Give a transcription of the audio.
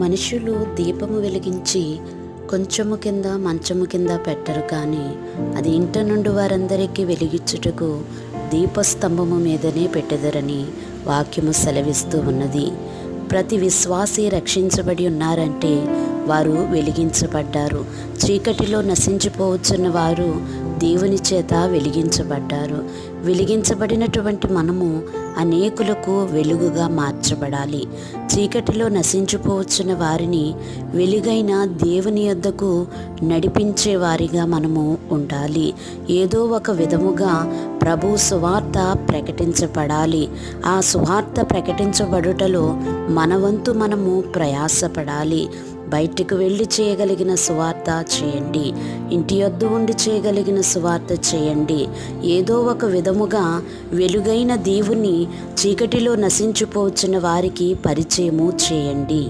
మనుషులు దీపము వెలిగించి కొంచెము కింద మంచము కింద పెట్టరు, కానీ అది ఇంట నుండి వారందరికీ వెలిగించుటకు దీపస్తంభము మీదనే పెట్టెదరని వాక్యము సెలవిస్తూ ఉన్నది. ప్రతి విశ్వాసి రక్షించబడి ఉన్నారంటే వారు వెలిగించబడ్డారు. చీకటిలో నశించిపోవచ్చున్న వారు దేవుని చేత వెలిగించబడ్డారు. వెలిగించబడినటువంటి మనము అనేకులకు వెలుగుగా మార్చబడాలి. చీకటిలో నశించిపోవచ్చున్న వారిని వెలుగైన దేవుని యొద్దకు నడిపించే వారిగా మనము ఉండాలి. ఏదో ఒక విధముగా ప్రభు సువార్త ప్రకటించబడాలి. ఆ సువార్త ప్రకటించబడుటలో మన వంతు మనము ప్రయాసపడాలి. బయటికి వెళ్ళి చేయగలిగిన సువార్త చేయండి, ఇంటి యొద్ద ఉండి చేయగలిగిన సువార్త చేయండి. ఏదో ఒక విధముగా వెలుగైన దేవుని చీకటిలో నశించిపోవచ్చిన వారికి పరిచయము చేయండి.